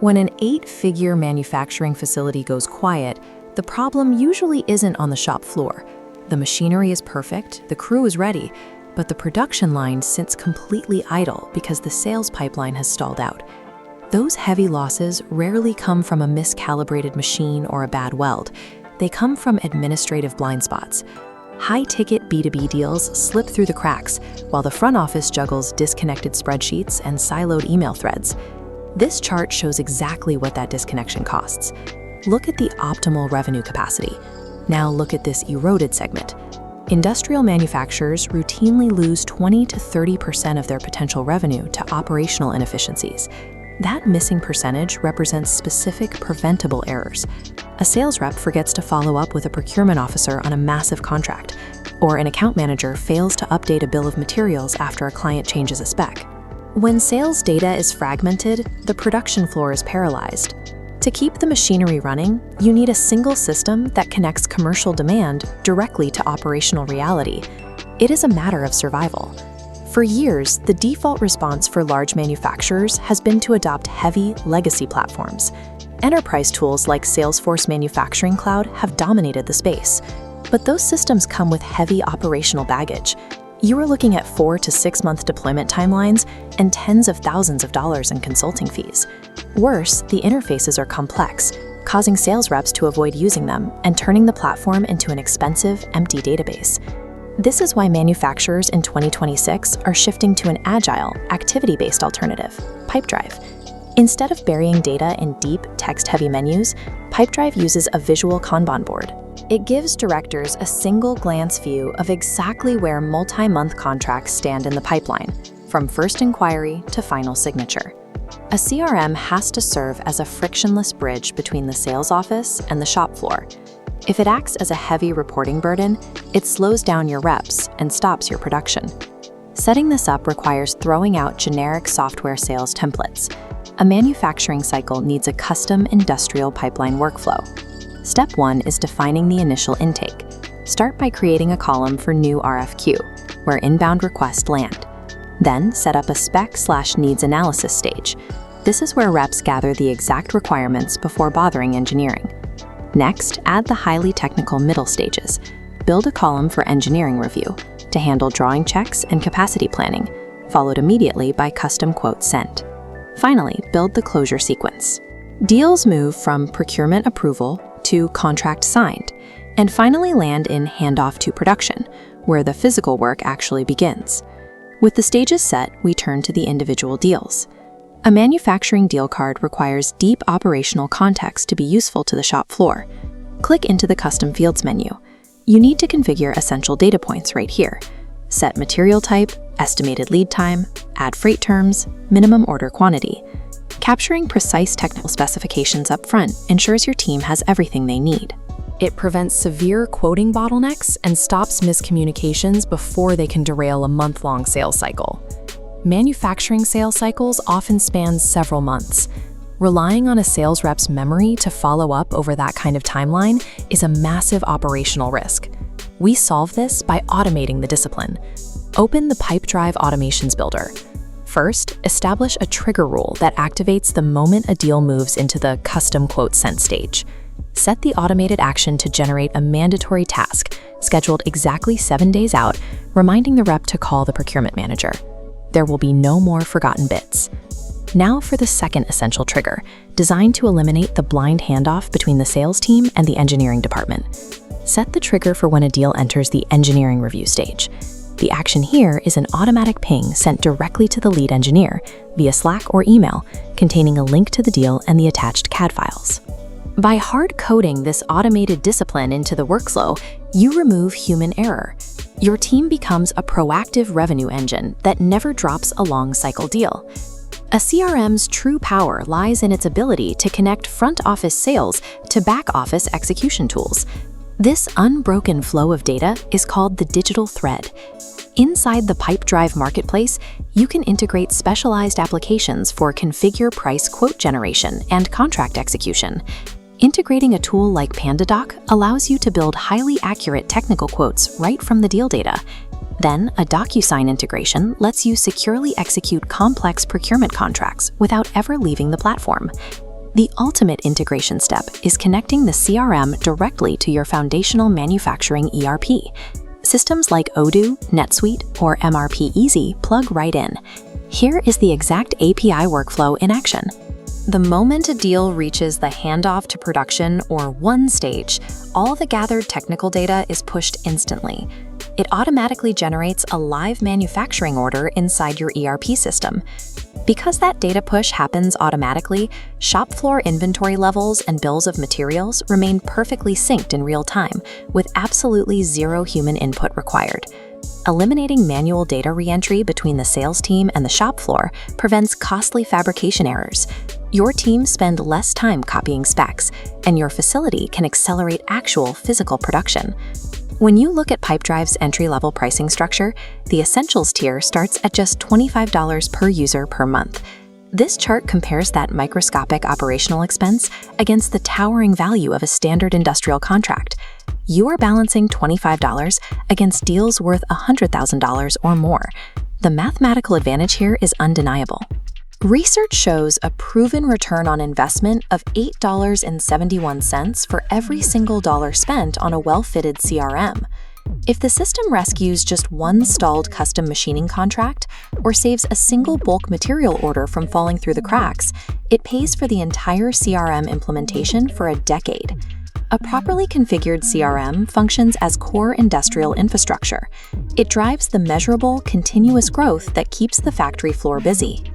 When an 8-figure manufacturing facility goes quiet, the problem usually isn't on the shop floor. The machinery is perfect, the crew is ready, but the production line sits completely idle because the sales pipeline has stalled out. Those heavy losses rarely come from a miscalibrated machine or a bad weld. They come from administrative blind spots. High-ticket B2B deals slip through the cracks, while the front office juggles disconnected spreadsheets and siloed email threads. This chart shows exactly what that disconnection costs. Look at the optimal revenue capacity. Now look at this eroded segment. Industrial manufacturers routinely lose 20 to 30% of their potential revenue to operational inefficiencies. That missing percentage represents specific preventable errors. A sales rep forgets to follow up with a procurement officer on a massive contract, or an account manager fails to update a bill of materials after a client changes a spec. When sales data is fragmented, the production floor is paralyzed. To keep the machinery running, you need a single system that connects commercial demand directly to operational reality. It is a matter of survival. For years, the default response for large manufacturers has been to adopt heavy, legacy platforms. Enterprise tools like Salesforce Manufacturing Cloud have dominated the space. But those systems come with heavy operational baggage. You are looking at 4 to 6 month deployment timelines and tens of thousands of dollars in consulting fees. Worse, the interfaces are complex, causing sales reps to avoid using them and turning the platform into an expensive, empty database. This is why manufacturers in 2026 are shifting to an agile, activity-based alternative, Pipedrive. Instead of burying data in deep, text-heavy menus, Pipedrive uses a visual Kanban board. It gives directors a single-glance view of exactly where multi-month contracts stand in the pipeline, from first inquiry to final signature. A CRM has to serve as a frictionless bridge between the sales office and the shop floor. If it acts as a heavy reporting burden, it slows down your reps and stops your production. Setting this up requires throwing out generic software sales templates. A manufacturing cycle needs a custom industrial pipeline workflow. Step 1 is defining the initial intake. Start by creating a column for new RFQ, where inbound requests land. Then set up a spec/needs analysis stage. This is where reps gather the exact requirements before bothering engineering. Next, add the highly technical middle stages. Build a column for engineering review to handle drawing checks and capacity planning, followed immediately by custom quotes sent. Finally, build the closure sequence. Deals move from procurement approval to contract signed, and finally land in handoff to production, where the physical work actually begins. With the stages set, we turn to the individual deals. A manufacturing deal card requires deep operational context to be useful to the shop floor. Click into the Custom Fields menu. You need to configure essential data points right here. Set material type, estimated lead time, add freight terms, minimum order quantity. Capturing precise technical specifications up front ensures your team has everything they need. It prevents severe quoting bottlenecks and stops miscommunications before they can derail a month-long sales cycle. Manufacturing sales cycles often span several months. Relying on a sales rep's memory to follow up over that kind of timeline is a massive operational risk. We solve this by automating the discipline. Open the Pipedrive Automations Builder. First, establish a trigger rule that activates the moment a deal moves into the custom quote sent stage. Set the automated action to generate a mandatory task, scheduled exactly 7 days out, reminding the rep to call the procurement manager. There will be no more forgotten bits. Now for the second essential trigger, designed to eliminate the blind handoff between the sales team and the engineering department. Set the trigger for when a deal enters the engineering review stage. The action here is an automatic ping sent directly to the lead engineer via Slack or email, containing a link to the deal and the attached CAD files. By hard-coding this automated discipline into the workflow, you remove human error. Your team becomes a proactive revenue engine that never drops a long-cycle deal. A CRM's true power lies in its ability to connect front-office sales to back-office execution tools. This unbroken flow of data is called the digital thread. Inside the Pipedrive marketplace, you can integrate specialized applications for configure price quote generation and contract execution. Integrating a tool like PandaDoc allows you to build highly accurate technical quotes right from the deal data. Then, a DocuSign integration lets you securely execute complex procurement contracts without ever leaving the platform. The ultimate integration step is connecting the CRM directly to your foundational manufacturing ERP. Systems like Odoo, NetSuite, or MRP Easy plug right in. Here is the exact API workflow in action. The moment a deal reaches the handoff to production or one stage, all the gathered technical data is pushed instantly. It automatically generates a live manufacturing order inside your ERP system. Because that data push happens automatically, shop floor inventory levels and bills of materials remain perfectly synced in real time, with absolutely zero human input required. Eliminating manual data re-entry between the sales team and the shop floor prevents costly fabrication errors. Your team spend less time copying specs, and your facility can accelerate actual physical production. When you look at Pipedrive's entry-level pricing structure, the Essentials tier starts at just $25 per user per month. This chart compares that microscopic operational expense against the towering value of a standard industrial contract. You are balancing $25 against deals worth $100,000 or more. The mathematical advantage here is undeniable. Research shows a proven return on investment of $8.71 for every single dollar spent on a well-fitted CRM. If the system rescues just one stalled custom machining contract or saves a single bulk material order from falling through the cracks, it pays for the entire CRM implementation for a decade. A properly configured CRM functions as core industrial infrastructure. It drives the measurable, continuous growth that keeps the factory floor busy.